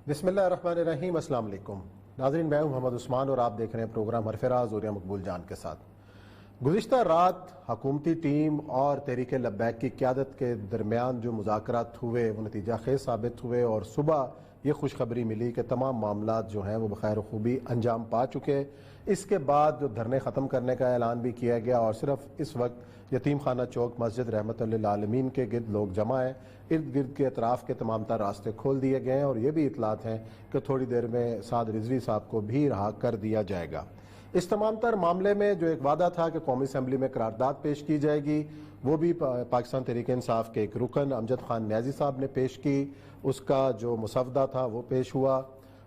بسم اللہ الرحمن الرحیم۔ السلام علیکم ناظرین، میں ہوں محمد عثمان اور آپ دیکھ رہے ہیں پروگرام حرف راز اور مقبول جان کے ساتھ۔ گزشتہ رات حکومتی ٹیم اور تحریک لبیک کی قیادت کے درمیان جو مذاکرات ہوئے وہ نتیجہ خیز ثابت ہوئے، اور صبح یہ خوشخبری ملی کہ تمام معاملات جو ہیں وہ بخیر و خوبی انجام پا چکے۔ اس کے بعد جو دھرنے ختم کرنے کا اعلان بھی کیا گیا، اور صرف اس وقت یتیم خانہ چوک مسجد رحمت للعالمین کے گرد لوگ جمع ہیں، ارد گرد کے اطراف کے تمام تر راستے کھول دیے گئے ہیں، اور یہ بھی اطلاعات ہیں کہ تھوڑی دیر میں سعد رضوی صاحب کو بھی رہا کر دیا جائے گا۔ اس تمام تر معاملے میں جو ایک وعدہ تھا کہ قومی اسمبلی میں قرارداد پیش کی جائے گی، وہ بھی پاکستان تحریک انصاف کے ایک رکن امجد خان نیازی صاحب نے پیش کی۔ اس کا جو مسودہ تھا وہ پیش ہوا۔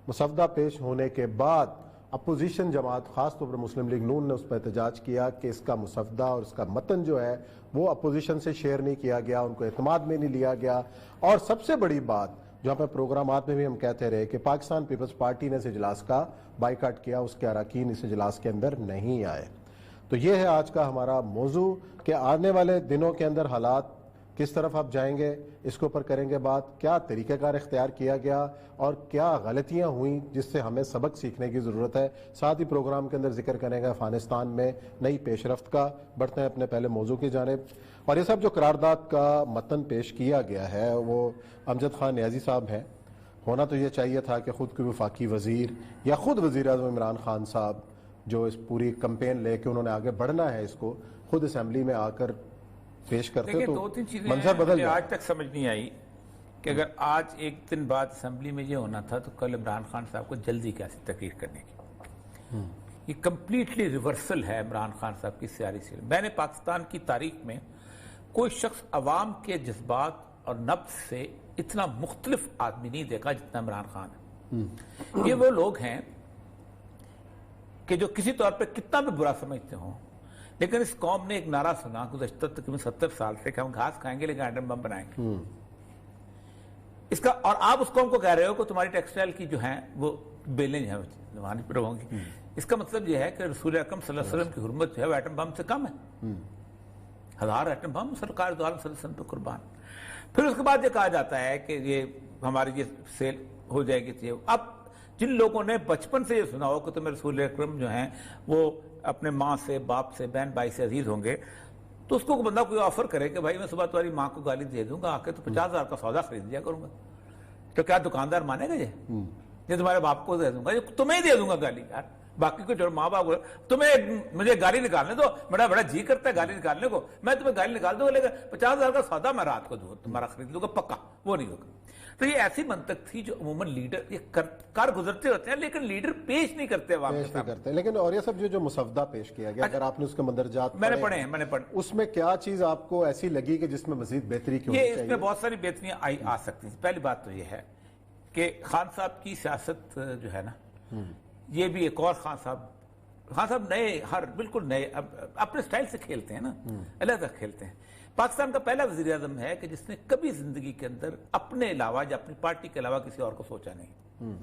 مسودہ پیش ہونے کے بعد اپوزیشن جماعت، خاص طور پر مسلم لیگ نون نے اس پر احتجاج کیا کہ اس کا مسودہ اور اس کا متن جو ہے وہ اپوزیشن سے شیئر نہیں کیا گیا، ان کو اعتماد میں نہیں لیا گیا۔ اور سب سے بڑی بات جہاں پہ پروگرامات میں بھی ہم کہتے رہے کہ پاکستان پیپلز پارٹی نے اس اجلاس کا بائیکاٹ کیا، اس کے اراکین اس اجلاس کے اندر نہیں آئے۔ تو یہ ہے آج کا ہمارا موضوع کہ آنے والے دنوں کے اندر حالات کس طرف آپ جائیں گے، اس کے اوپر کریں گے بات۔ کیا طریقہ کار اختیار کیا گیا اور کیا غلطیاں ہوئیں جس سے ہمیں سبق سیکھنے کی ضرورت ہے۔ ساتھ ہی پروگرام کے اندر ذکر کریں گے افغانستان میں نئی پیش رفت کا۔ بڑھتے ہیں اپنے پہلے موضوع کی جانب، اور یہ سب جو قرارداد کا متن پیش کیا گیا ہے وہ امجد خان نیازی صاحب ہیں۔ ہونا تو یہ چاہیے تھا کہ خود کے وفاقی وزیر یا خود وزیر اعظم عمران خان صاحب جو اس پوری کمپین لے کے انہوں نے آگے بڑھنا ہے، اس کو خود اسمبلی میں آ کر پیش کرتے تو منظر بدل جائے۔ آج تک سمجھ نہیں آئی کہ اگر آج ایک دن بعد اسمبلی میں یہ ہونا تھا تو کل عمران خان صاحب کو جلدی کیسے تقریر کرنے کی۔ یہ کمپلیٹلی ریورسل ہے عمران خان صاحب کی سیاری سے۔ میں نے پاکستان کی تاریخ میں کوئی شخص عوام کے جذبات اور نبض سے اتنا مختلف آدمی نہیں دیکھا جتنا عمران خان ہے۔ یہ وہ لوگ ہیں کہ جو کسی طور پہ کتنا بھی برا سمجھتے ہوں، لیکن اس قوم نے ایک نعرہ سنا گزشتہ تقریباً 70 سال سے کہ ہم گھاس کھائیں گے لیکن ایٹم بم بنائیں گے۔ اس کا، اور آپ اس قوم کو کہہ رہے ہو کہ تمہاری ٹیکسٹائل کی جو ہیں وہ بیلیں ہیں زمانے پر ہوں گی۔ اس کا مطلب یہ ہے کہ رسول اکرم صلی اللہ علیہ وسلم کی حرمت جو ہے وہ ایٹم بم سے کم ہے۔ 1000 ایٹم بم سرکار دو عالم صلی اللہ علیہ وسلم پہ قربان۔ پھر اس کے بعد یہ کہا جاتا ہے کہ یہ ہماری یہ سیل ہو جائے گی۔ اب جن لوگوں نے بچپن سے یہ سنا ہو کہ تمہیں رسول اکرم جو ہیں وہ اپنے ماں سے، باپ سے، بہن بھائی سے عزیز ہوں گے، تو اس کو بندہ کوئی آفر کرے کہ بھائی میں صبح تمہاری ماں کو گالی دے دوں گا آ کے تو 50,000 کا سودا خرید دیا کروں گا، تو کیا دکاندار مانے گا؟ یہ تمہارے باپ کو دے دوں گا، یہ تمہیں ہی دے دوں گا گالی، یار باقی کو جو ماں باپ کو تمہیں مجھے گالی نکالنے دو، بڑا جی کرتا ہے گالی نکالنے کو، میں تمہیں گالی نکال دوں گا لیکن 50,000 کا سودا میں رات کو تمہارا خرید لوں گا پکا، وہ نہیں ہوگا۔ تو یہ ایسی منطق تھی جو عموماً لیڈر یہ کر گزرتے ہوتے ہیں لیکن لیڈر پیش نہیں کرتے عوام کے سامنے۔ لیکن اور یہ سب جو مسودہ پیش کیا گیا، اگر آپ نے اس کے مندرجات میں نے پڑھے، اس میں کیا چیز آپ کو ایسی لگی کہ جس میں مزید بہتری کی ہونی چاہیے؟ اس میں بہت ساری بہتریاں آ سکتی ہیں۔ پہلی بات تو یہ ہے کہ خان صاحب کی سیاست جو ہے نا، یہ بھی ایک اور خان صاحب نئے، بالکل نئے اپنے سٹائل سے کھیلتے ہیں نا، علیحدہ کھیلتے ہیں۔ پاکستان کا پہلا وزیر اعظم ہے کہ جس نے کبھی زندگی کے اندر اپنے علاوہ یا اپنی پارٹی کے علاوہ کسی اور کو سوچا نہیں۔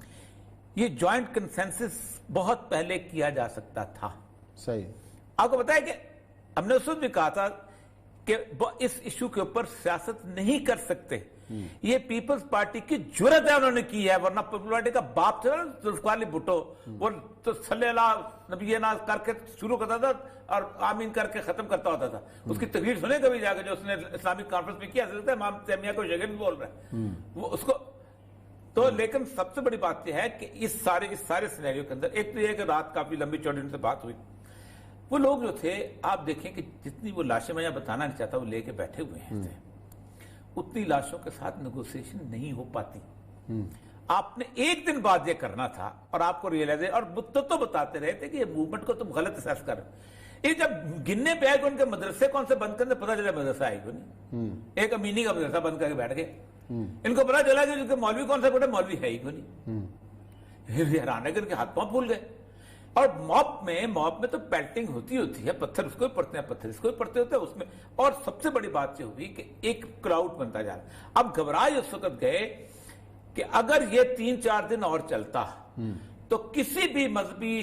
یہ جوائنٹ کنسنسس بہت پہلے کیا جا سکتا تھا۔ صحیح۔ آپ کو بتایا کہ ہم نے اس وقت بھی کہا تھا کہ اس ایشو کے اوپر سیاست نہیں کر سکتے، یہ پیپلز پارٹی کی جرت ہے انہوں نے کی ہے، ورنہ پیپلز پارٹی کا باپ تھا نا ذوالفقار علی بھٹو، وہ تو صلی اللہ نبی ناز کر کے شروع کرتا تھا اور آمین کر کے ختم کرتا ہوتا تھا۔ اس کی تقریر سنے کبھی جا کے جو اس نے اسلامک کانفرنس میں کیا، حضرت امام تیمیہ کو شیخ بول رہا ہے وہ اس کو تو۔ لیکن سب سے بڑی بات یہ ہے کہ اس سارے سینیریو کے اندر ایک تو یہ کہ رات کافی لمبی چوڑی ان سے بات ہوئی، وہ لوگ جو تھے آپ دیکھیں کہ جتنی وہ لاشیں میں بتانا نہیں چاہتا وہ لے کے بیٹھے ہوئے ہیں، اتنی لاشوں کے ساتھ نیگوسیشن نہیں ہو پاتی۔ آپ نے ایک دن بعد یہ کرنا تھا اور آپ کو ریئلائز ہے، اور تو بتاتے رہے تھے کہ یہ موومنٹ کو تم غلط اسیس کر رہے۔ یہ جب گننے پہ آئے کہ ان کے مدرسے کون سے بند کرنے، پتہ چلا مدرسہ آئے گا نہیں، ایک امینی کا مدرسہ بند کر کے بیٹھ گئے۔ ان کو پتہ چلا کہ مولوی کون سے پڑھے، مولوی ہے ہی کو نہیں۔ حیران ہے کہ ان کے ہاتھ پاؤں پھول گئے۔ اور موب میں تو پیلٹنگ ہوتی ہے، پتھر اس کو بھی پڑتے ہیں، پتھر اس کو بھی پڑتے ہوتے ہیں اس میں۔ اور سب سے بڑی بات یہ ہوئی کہ ایک کراؤڈ بنتا جا رہا۔ اب گھبرائے اس وقت گئے کہ اگر یہ 3-4 دن اور چلتا تو کسی بھی مذہبی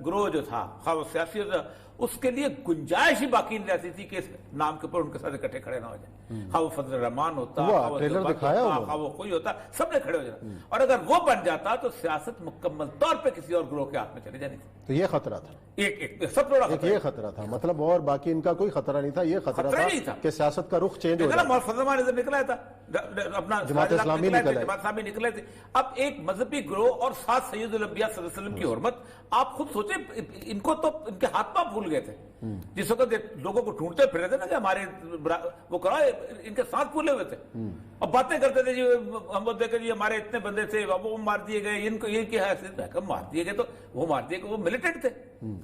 گروہ جو تھا، خواہ وہ سیاسی، اس کے لیے گنجائش ہی باقی نہیں رہتی تھی کہ اس نام کے اوپر ان کے ساتھ اکٹھے کھڑے نہ ہو جائیں. خواہ وہ فضل الرحمان ہوتا, خواہ وہ کوئی ہوتا, سب نے کھڑے ہو جانا. اور اگر وہ بن جاتا تو سیاست مکمل طور پہ کسی اور گروہ کے ہاتھ میں چلے جانی تھی. تو یہ خطرہ تھا, ایک سب بڑا یہ خطرہ تھا, مطلب اور باقی ان کا کوئی خطرہ نہیں تھا, یہ خطرہ تھا کہ سیاست کا رخ چینج ہو جائے. فضل الرحمان ادھر نکلا تھا, اپنا جماعت اسلامی نکلے تھے. اب ایک مذہبی گروہ اور ساتھ سید الانبیاء صلی اللہ علیہ وسلم کی حرمت, آپ خود سوچیں ان کو تو ان کے ہاتھ پاؤں پھول گئے تھے. جس وقت لوگوں کو ڈھونڈتے پھر رہے تھے نا کہ ہمارے وہ کرا, ان کے ساتھ پھولے ہوئے تھے اور باتیں کرتے تھے, جی ہم دیکھیں جی ہمارے اتنے بندے تھے وہ مار دیے گئے, ان کو یہ کیا ہے مار دیے گئے, تو وہ مار دیے گئے, وہ ملیٹنٹ تھے,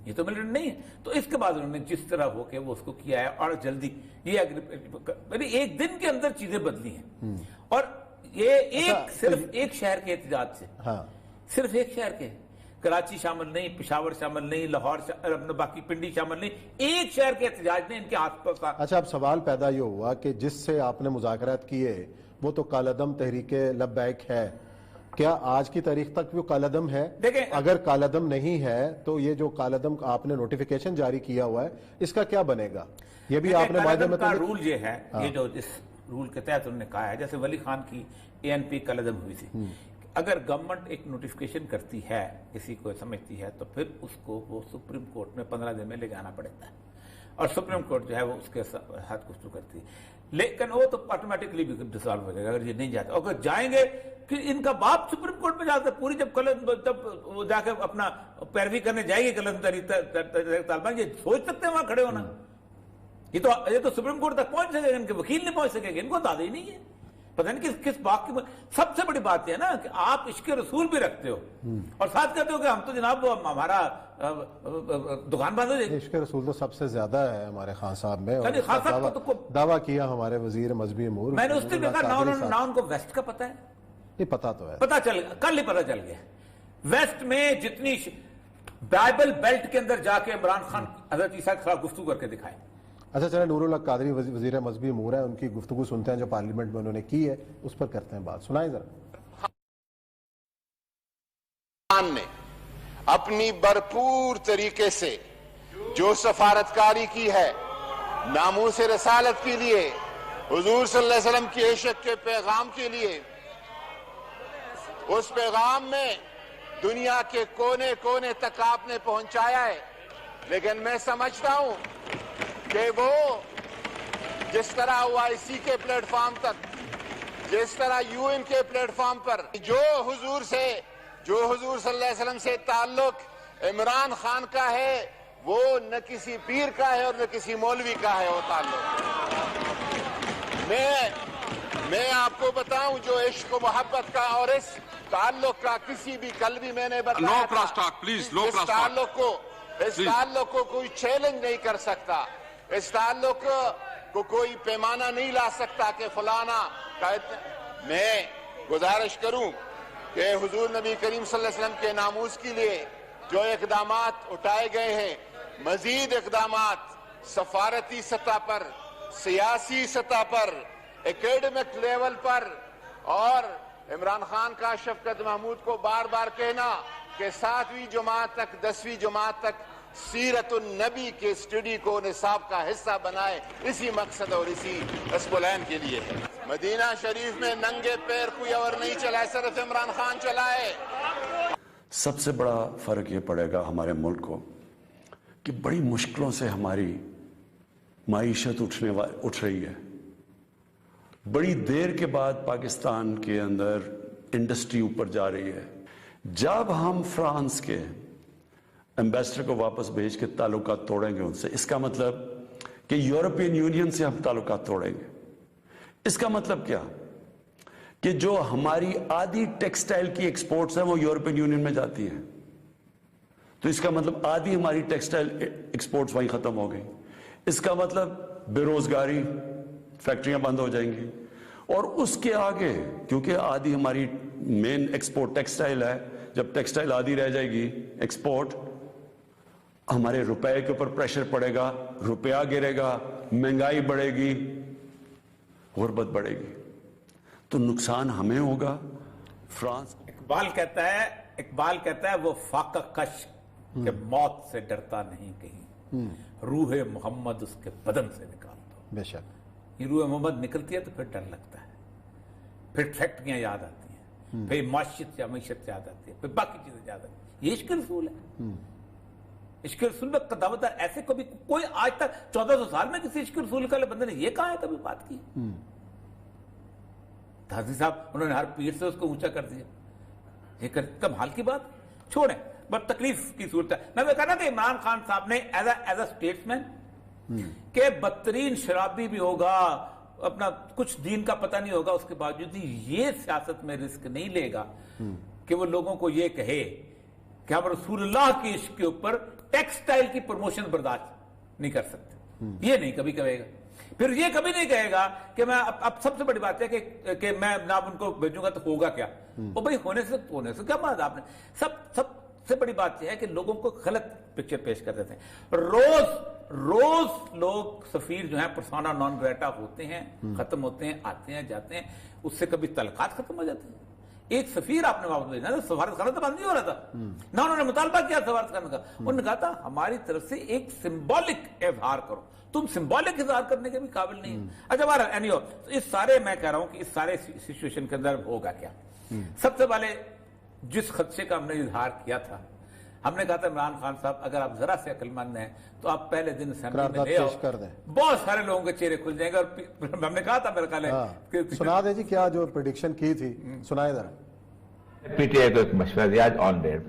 یہ تو ملیٹنٹ نہیں ہے. تو اس کے بعد انہوں نے جس طرح ہو کے وہ اس کو کیا ہے, اور جلدی یہ ایک دن کے اندر چیزیں بدلی ہیں. اور یہ صرف ایک شہر کے احتجاج سے, صرف ایک شہر کے, کراچی شامل نہیں, پشاور شامل نہیں, لاہور باقی پنڈی شامل نہیں, ایک شہر کے احتجاج نے ان کے ہاتھ پر. اچھا, اب سوال پیدا یہ ہوا کہ جس سے آپ نے مذاکرات کیے وہ تو کالعدم تحریک لبیک ہے, کیا آج کی تاریخ تک وہ کالعدم ہے؟ اگر کالعدم نہیں ہے تو یہ جو کالعدم آپ نے نوٹیفیکیشن جاری کیا ہوا ہے اس کا کیا بنے گا؟ یہ بھی آپ نے معاہدے میں رول یہ ہے, یہ جو اس رول کے تحت انہوں نے کہا ہے, جیسے ولی خان کی ANP کالعدم ہوئی تھی, اگر گورنمنٹ ایک نوٹیفیکیشن کرتی ہے, کسی کو سمجھتی ہے, تو پھر اس کو وہ سپریم کورٹ میں 15 دن میں لے جانا پڑتا ہے, اور سپریم کورٹ جو ہے وہ اس کے ہاتھ گفتگو کرتی ہے. لیکن وہ تو آٹومیٹکلی بھی ڈسالو ہو جائے گا اگر یہ نہیں جاتے. اگر جائیں گے کہ ان کا باپ سپریم کورٹ میں جاتا ہے, پوری جب وہ جا کے اپنا پیروی کرنے جائے گی کلن طالبان, یہ سوچ سکتے ہیں وہاں کھڑے ہونا؟ یہ تو سپریم کورٹ تک پہنچ سکے گا, ان کے وکیل نہیں پہنچ سکے گا, ان کو اندازہ ہی نہیں ہے. پتہ نہیں کس بات کی. سب سے بڑی بات یہ ہے نا کہ آپ عشق رسول بھی رکھتے ہو اور ساتھ کہتے ہو کہ ہم تو جناب ہمارا دکان بند ہو جائے گی. عشق رسول تو سب سے زیادہ ہے ہمارے خان صاحب میں, دعویٰ کیا ہمارے وزیر مذہبی امور. میں نے اس دن دیکھا نہ ان کو ویسٹ کا پتہ ہے, نہیں پتہ تو ہے, پتہ چل کل ہی پتہ چل گیا. ویسٹ میں جتنی بائبل بیلٹ کے اندر جا کے عمران خان حضرت عیسیٰ کے خلاف گفتگو کر کے دکھائے. اچھا چلیں, نور اللہ قادری وزیر مذہبی امور ہے, ان کی گفتگو سنتے ہیں جو پارلیمنٹ میں انہوں نے کی ہے, اس پر کرتے ہیں بات. سنائیں ذرا. خان نے اپنی بھرپور طریقے سے جو سفارتکاری کی ہے ناموس رسالت کے لیے, حضور صلی اللہ علیہ وسلم کی عشق کے پیغام کے لیے, اس پیغام میں دنیا کے کونے کونے تک آپ نے پہنچایا ہے. لیکن میں سمجھتا ہوں کہ وہ جس طرح OIC کے پلیٹ فارم تک, جس طرح UN کے پلیٹ فارم پر جو حضور صلی اللہ علیہ وسلم سے تعلق عمران خان کا ہے, وہ نہ کسی پیر کا ہے اور نہ کسی مولوی کا ہے. وہ تعلق میں آپ کو بتاؤں, جو عشق و محبت کا اور اس تعلق کا کسی بھی کل بھی میں نے بتایا تھا, اس تعلق کو کوئی چیلنج نہیں کر سکتا, اس تعلق کو کوئی پیمانہ نہیں لا سکتا کہ فلانا. میں گزارش کروں کہ حضور نبی کریم صلی اللہ علیہ وسلم کے ناموس کے لیے جو اقدامات اٹھائے گئے ہیں, مزید اقدامات سفارتی سطح پر, سیاسی سطح پر, اکیڈمک لیول پر, اور عمران خان کا شفقت محمود کو بار بار کہنا کہ 7ویں جماعت تک 10ویں جماعت تک سیرت النبی کے اسٹڈی کو نصاب کا حصہ بنائے, اسی مقصد اور اسی اسپلین کے لیے ہے. مدینہ شریف میں ننگے پیر کوئی اور نہیں چلا ہے, صرف عمران خان چلا ہے. سب سے بڑا فرق یہ پڑے گا ہمارے ملک کو کہ بڑی مشکلوں سے ہماری معیشت اٹھ رہی ہے. بڑی دیر کے بعد پاکستان کے اندر انڈسٹری اوپر جا رہی ہے. جب ہم فرانس کے ایمبیسڈر کو واپس بھیج کے تعلقات توڑیں گے ان سے, اس کا مطلب کہ یورپین یونین سے ہم تعلقات توڑیں گے. اس کا مطلب کیا کہ جو ہماری آدھی ٹیکسٹائل کی ایکسپورٹس ہیں وہ یورپین یونین میں جاتی ہیں, تو اس کا مطلب آدھی ہماری ٹیکسٹائل ایکسپورٹس وہیں ختم ہو گئی. اس کا مطلب بے روزگاری, فیکٹریاں بند ہو جائیں گی. اور اس کے آگے کیونکہ آدھی ہماری مین ایکسپورٹ ٹیکسٹائل ہے, جب ٹیکسٹائل آدھی رہ جائے گی ایکسپورٹ, ہمارے روپے کے اوپر پریشر پڑے گا, روپیہ گرے گا, مہنگائی بڑھے گی, غربت بڑھے گی, تو نقصان ہمیں ہوگا. فرانس اقبال کہتا ہے وہ فاقہ کش کہ موت سے ڈرتا نہیں کہیں, روح محمد اس کے بدن سے نکال دو. بے شک. یہ روح محمد نکلتی ہے تو پھر ڈر لگتا ہے, پھر فیکٹریاں یاد آتی ہیں, پھر معیشت یاد آتی ہے, پھر باقی چیزیں یاد آتی ہیں. یہ عشق رسول ہے. عشق رسول میں دعوت ایسے کبھی کوئی آج تک 1400 سال میں کسی عشق رسول کا بندے نے یہ کہا ہے کبھی بات کی؟ حاضر صاحب انہوں نے ہر پیر سے اس کو اونچا کر دیا. یہ کمال کی بات چھوڑیں, بس تکلیف کی صورت ہے. میں کہنا کہ عمران خان صاحب نے ایز اے اسٹیٹس مین کہ بدترین شرابی بھی ہوگا, اپنا کچھ دین کا پتہ نہیں ہوگا, اس کے باوجود یہ سیاست میں رسک نہیں لے گا کہ وہ لوگوں کو یہ کہے کہ ہم رسول اللہ کی عشق کے اوپر ٹیکسٹائل کی پروموشن برداشت نہیں کر سکتے. یہ نہیں کبھی کہے گا. پھر یہ کبھی نہیں کہے گا کہ میں اب سب سے بڑی بات ہے کہ میں جناب ان کو بھیجوں گا تو ہوگا کیا. وہ بھائی ہونے سے کیا بات آپ نے. سب سے بڑی بات یہ ہے کہ لوگوں کو غلط پکچر پیش کر دیتے ہیں. روز لوگ سفیر جو ہیں پرسونا نان گریٹا ہوتے ہیں, ختم ہوتے ہیں, آتے ہیں جاتے ہیں, اس سے کبھی تعلقات ختم ہو جاتے ہیں. ایک سفیر آپ نے واپس بھیجنا, سفارت خانہ تو بند نہیں ہو رہا تھا نہ, انہوں نے مطالبہ کیا سفارت خانہ کا. انہوں نے کہا تھا ہماری طرف سے ایک سمبولک اظہار کرو. تم سمبولک اظہار کرنے کے بھی قابل نہیں ہیں. اچھا بہرحال اینیو, اس سارے میں کہہ رہا ہوں کہ اس سارے سچویشن کے اندر ہوگا کیا. سب سے پہلے جس خدشے کا ہم نے اظہار کیا تھا, ہم نے کہا تھا عمران خان صاحب اگر آپ ذرا سے عقل مند ہیں تو آپ پہلے دن اسمبلی میں لے آؤ, بہت سارے لوگوں کے چہرے کھل جائیں گے. اور ہم نے کہا تھا میرا خیال ہے سنا دیں جی کیا جو پریڈکشن کی تھی, سنائے ذرا. پی ٹی آئی کو ایک مشورہ دیا آن ڈیئر,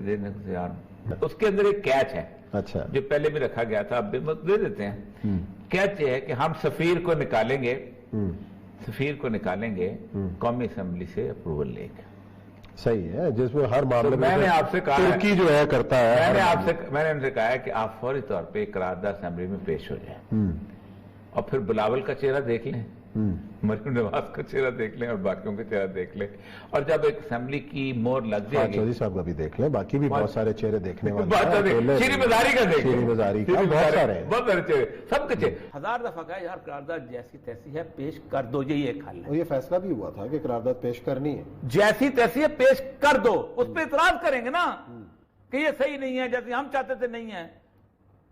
اس کے اندر ایک کیچ ہے. اچھا, جو پہلے بھی رکھا گیا تھا اب بھی دے دیتے ہیں. کیچ یہ ہے کہ ہم سفیر کو نکالیں گے قومی اسمبلی سے اپروول لے کے. صحیح ہے, جس میں ہر معاملے میں نے آپ سے کہا ترکی جو ہے کرتا ہے, میں نے ان سے کہا ہے کہ آپ فوری طور پہ قرارداد اسمبلی میں پیش ہو جائیں اور پھر بلاول کا چہرہ دیکھ لیں, مریم نواز کا چہرہ دیکھ لیں اور باقیوں کا چہرہ دیکھ لیں, اور جب ایک اسمبلی کی مور لگ جائے گی چودھری صاحب کا بھی دیکھ لیں, باقی بھی بہت سارے چہرے دیکھنے والے شیری مزاری کا دیکھ شیری مزاری کا بہت سارے چہرے, سب کے چہرے. ہزار دفعہ کہا یار قرارداد جیسی تیسی ہے پیش کر دو, یہ ایک حل ہے. اور یہ فیصلہ بھی ہوا تھا کہ قرارداد پیش کرنی ہے, جیسی تیسی ہے پیش کر دو. اس پہ اعتراض کریں گے نا کہ یہ صحیح نہیں ہے, جیسے ہم چاہتے تھے نہیں ہے,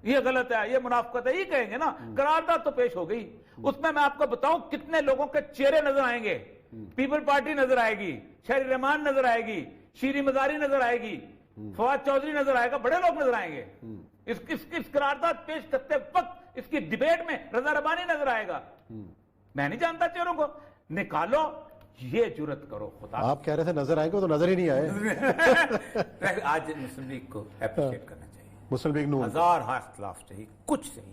یہ غلط ہے, یہ منافقت ہے, یہ کہیں گے نا. قرارداد تو پیش ہو گئی, اس میں آپ کو بتاؤں کتنے لوگوں کے چہرے نظر آئیں گے. پیپل پارٹی نظر آئے گی, شہری رحمان نظر آئے گی, شیری مزاری نظر آئے گی, فواد چودھری نظر آئے گا, بڑے لوگ نظر آئیں گے. اس قرارداد پیش کرتے وقت اس کی ڈیبیٹ میں رضا ربانی نظر آئے گا. میں نہیں جانتا چہروں کو, نکالو, یہ جرت کرو. خدا آپ کہہ رہے تھے نظر آئیں گے تو نظر ہی نہیں آئے. آج مسلم لیگ کو اپریشیٹ کرنا چاہیے. مسلم لیگ نون ہزار ہاں اختلاف چاہیے, کچھ صحیح.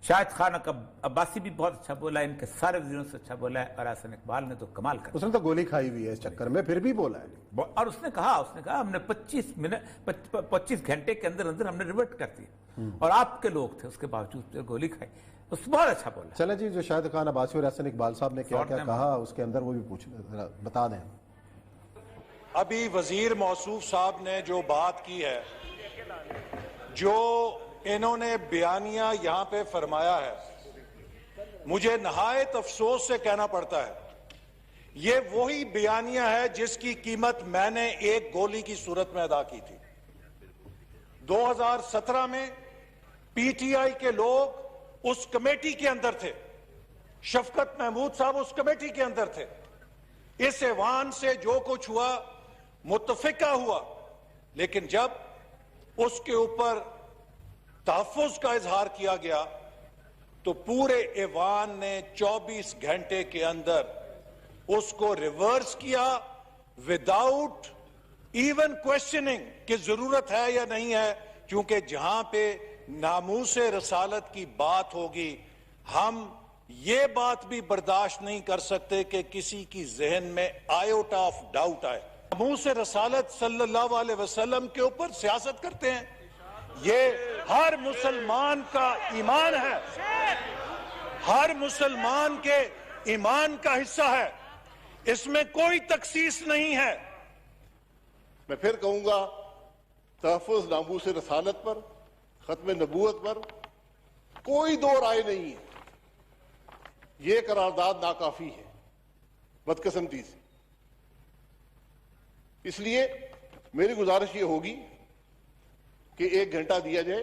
شاہد خان عباسی بھی بہت اچھا بولا, ان کے سارے وزیروں سے اچھا بولا ہے, اور احسن اقبال نے تو کمال کر, اس نے تو گولی کھائی ہوئی ہے اس چکر میں, پھر بھی بولا ہے. اور اس نے کہا ہم نے 25 گھنٹے کے اندر ہم نے ریورٹ کر دی, اور آپ کے لوگ تھے اس کے باوجود گولی کھائی. اس بہت اچھا بولا. چلیں جی, جو شاہد خان عباسی اور احسن اقبال صاحب نے کیا کیا کہا اس کے اندر وہ بھی بتا دیں. ابھی وزیر موصوف صاحب نے جو بات کی ہے, جو انہوں نے بیانیہ یہاں پہ فرمایا ہے, مجھے نہایت افسوس سے کہنا پڑتا ہے یہ وہی بیانیہ ہے جس کی قیمت میں نے ایک گولی کی صورت میں ادا کی تھی. 2017 میں پی ٹی آئی کے لوگ اس کمیٹی کے اندر تھے, شفقت محمود صاحب اس کمیٹی کے اندر تھے. اس ایوان سے جو کچھ ہوا متفقہ ہوا, لیکن جب اس کے اوپر تحفظ کا اظہار کیا گیا تو پورے ایوان نے 24 گھنٹے کے اندر اس کو ریورس کیا وداؤٹ ایون کوشچننگ کہ ضرورت ہے یا نہیں ہے, کیونکہ جہاں پہ ناموس رسالت کی بات ہوگی ہم یہ بات بھی برداشت نہیں کر سکتے کہ کسی کی ذہن میں آئیوٹا آف ڈاؤٹ آئے. ناموس رسالت صلی اللہ علیہ وسلم کے اوپر سیاست کرتے ہیں, یہ ہر مسلمان کا ایمان ہے, ہر مسلمان کے ایمان کا حصہ ہے, اس میں کوئی تخصیص نہیں ہے. میں پھر کہوں گا تحفظ ناموس رسالت پر, ختم نبوت پر کوئی دو رائے نہیں ہے. یہ قرارداد ناکافی ہے بدقسمتی سے. اس لیے میری گزارش یہ ہوگی کہ 1 گھنٹہ دیا جائے,